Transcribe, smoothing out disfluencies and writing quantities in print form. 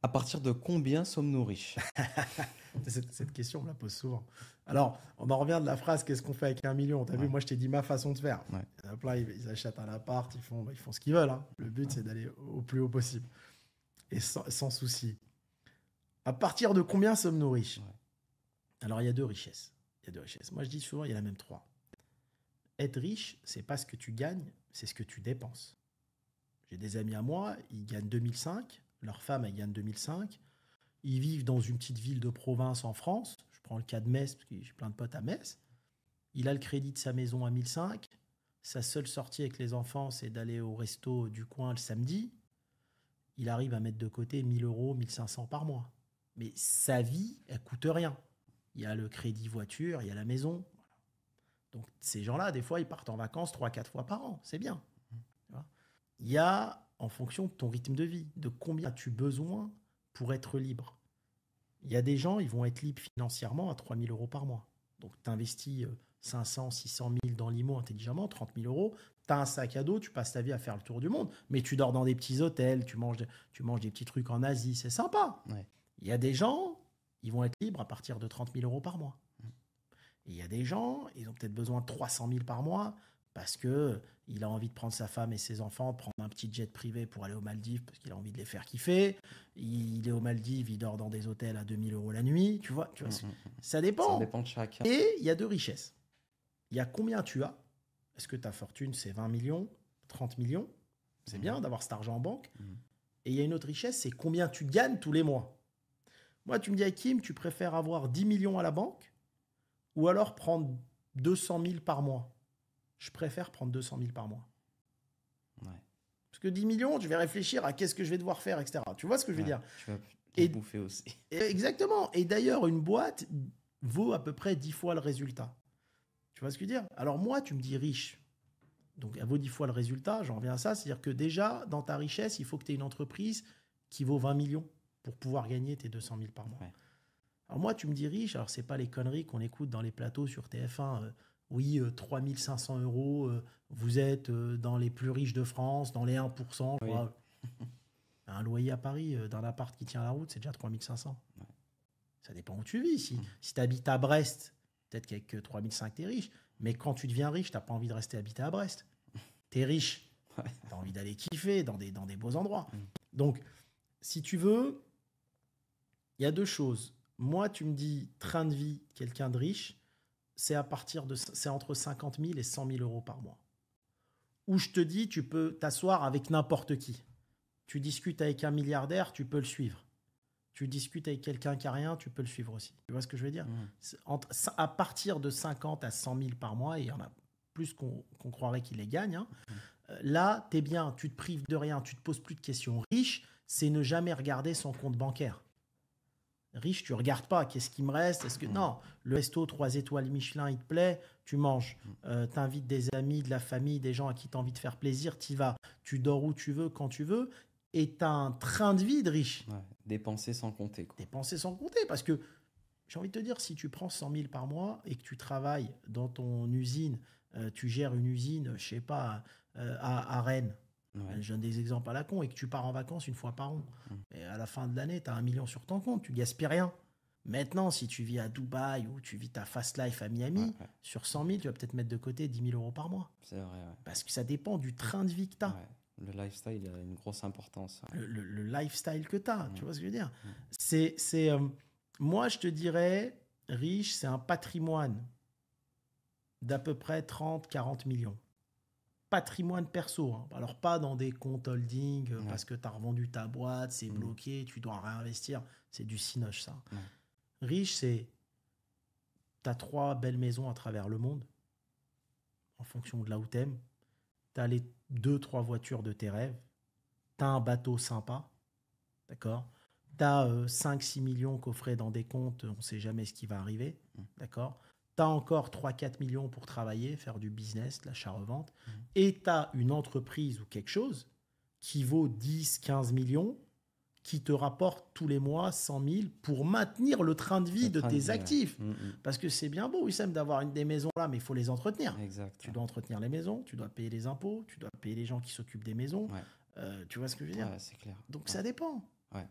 À partir de combien sommes-nous riches? Cette question, on me la pose souvent. Alors, on en revient de la phrase qu'est-ce qu'on fait avec 1 million? T'as vu, Ouais, moi, je t'ai dit ma façon de faire. ouais, Il y en a plein, ils achètent un appart, ils font ce qu'ils veulent, hein. Le but, c'est d'aller au plus haut possible. Et sans souci. À partir de combien sommes-nous riches? ouais. Alors, il y a deux richesses. Il y a deux richesses. Moi, je dis souvent, il y en a même trois. Être riche, c'est pas ce que tu gagnes, c'est ce que tu dépenses. J'ai des amis à moi, ils gagnent 2005, leur femme, elle gagne 2005. Ils vivent dans une petite ville de province en France. Je prends le cas de Metz, parce que j'ai plein de potes à Metz. Il a le crédit de sa maison à 1005. Sa seule sortie avec les enfants, c'est d'aller au resto du coin le samedi. Il arrive à mettre de côté 1000 euros, 1500 par mois. Mais sa vie, elle coûte rien. Il y a le crédit voiture, il y a la maison. Voilà. Donc ces gens-là, des fois, ils partent en vacances 3 4 fois par an. C'est bien. Tu vois. Il y a, en fonction de ton rythme de vie, de combien as-tu besoin pour être libre. Il y a des gens, ils vont être libres financièrement à 3000 euros par mois. Donc, tu investis 500, 600 000 dans l'IMO intelligemment, 30 000 euros. Tu as un sac à dos, tu passes ta vie à faire le tour du monde. Mais tu dors dans des petits hôtels, tu manges des petits trucs en Asie, c'est sympa. Ouais. Il y a des gens, ils vont être libres à partir de 30 000 euros par mois. Et il y a des gens, ils ont peut-être besoin de 300 000 par mois parce que il a envie de prendre sa femme et ses enfants, prendre un petit jet privé pour aller aux Maldives parce qu'il a envie de les faire kiffer. Il est aux Maldives, il dort dans des hôtels à 2000 euros la nuit. Tu vois, Mhm. ça Ça dépend. dépend de chacun. Et il y a deux richesses. Il y a combien tu as. Est-ce que ta fortune, c'est 20 millions, 30 millions? C'est bien d'avoir cet argent en banque. Mhm. Et il y a une autre richesse, c'est combien tu gagnes tous les mois. Moi, tu me dis, Hakim, tu préfères avoir 10 millions à la banque ou alors prendre 200 000 par mois? Je préfère prendre 200 000 par mois. Ouais. Parce que 10 millions, je vais réfléchir à qu'est-ce que je vais devoir faire, etc. Tu vois ce que je veux Ouais. dire? Tu vas les Et, bouffer aussi. exactement. Et d'ailleurs, une boîte vaut à peu près 10 fois le résultat. Tu vois ce que je veux dire? Alors moi, tu me dis riche. Donc, elle vaut 10 fois le résultat. J'en reviens à ça. C'est-à-dire que déjà, dans ta richesse, il faut que tu aies une entreprise qui vaut 20 millions pour pouvoir gagner tes 200 000 par mois. Ouais. Alors moi, tu me dis riche. Alors, c'est pas les conneries qu'on écoute dans les plateaux sur TF1. Oui, 3500 euros, vous êtes dans les plus riches de France, dans les 1%. Je Oui. crois. Un loyer à Paris d'un appart qui tient la route, c'est déjà 3500. Ouais. Ça dépend où tu vis. Si tu habites à Brest, peut-être qu'avec 3500, tu es riche. Mais quand tu deviens riche, tu n'as pas envie de rester habité à Brest. Tu es riche. Ouais. Tu as envie d'aller kiffer dans des beaux endroits. Mm. Donc, si tu veux, il y a deux choses. Moi, tu me dis train de vie, quelqu'un de riche, c'est entre 50 000 et 100 000 euros par mois. Ou je te dis, tu peux t'asseoir avec n'importe qui. Tu discutes avec un milliardaire, tu peux le suivre. Tu discutes avec quelqu'un qui n'a rien, tu peux le suivre aussi. Tu vois ce que je veux dire? À partir de 50 à 100 000 par mois, et il y en a plus qu'on croirait qu'il les gagne, hein, là, tu es bien, tu te prives de rien, tu te poses plus de questions. Riche, c'est ne jamais regarder son compte bancaire. Riche, tu regardes pas, qu'est-ce qui me reste? Est-ce que non, le resto 3 étoiles Michelin, il te plaît, tu manges. Tu invites des amis, de la famille, des gens à qui tu as envie de faire plaisir, tu y vas. Tu dors où tu veux, quand tu veux, et tu as un train de vie de riche. Ouais. Dépenser sans compter, quoi. Dépenser sans compter, parce que j'ai envie de te dire, si tu prends 100 000 par mois et que tu travailles dans ton usine, tu gères une usine, je sais pas, à Rennes, Ouais. je donne des exemples à la con, et que tu pars en vacances une fois par an, et à la fin de l'année, tu as 1 million sur ton compte, tu gaspilles rien. Maintenant, si tu vis à Dubaï ou tu vis ta fast life à Miami, Ouais, ouais. sur 100 000, tu vas peut-être mettre de côté 10 000 euros par mois. C'est vrai, ouais. Parce que ça dépend du train de vie que tu as. Ouais. Le lifestyle a une grosse importance. Le lifestyle que tu as, tu vois ce que je veux dire? Moi, je te dirais, riche, c'est un patrimoine d'à peu près 30, 40 millions. Patrimoine perso, hein. Alors pas dans des comptes holding Ouais. parce que tu as revendu ta boîte, c'est bloqué, tu dois réinvestir. C'est du cinoche, ça. Ouais. Riche, c'est tu as 3 belles maisons à travers le monde en fonction de là où t'aimes. Tu as les 2, 3 voitures de tes rêves. Tu as un bateau sympa. D'accord? Tu as 5, 6 millions coffrés dans des comptes, on ne sait jamais ce qui va arriver. D'accord? Tu as encore 3, 4 millions pour travailler, faire du business, de l'achat-revente. Et tu as une entreprise ou quelque chose qui vaut 10, 15 millions, qui te rapporte tous les mois 100 000 pour maintenir le train de vie Le de train de tes vie, ouais. actifs. Parce que c'est bien beau, Wissem, d'avoir des maisons là, mais il faut les entretenir. Exact. Tu dois entretenir les maisons, tu dois payer les impôts, tu dois payer les gens qui s'occupent des maisons. Ouais. Tu vois ce que je veux dire? Ouais, c'est clair. Donc Ouais. ça dépend. Ouais.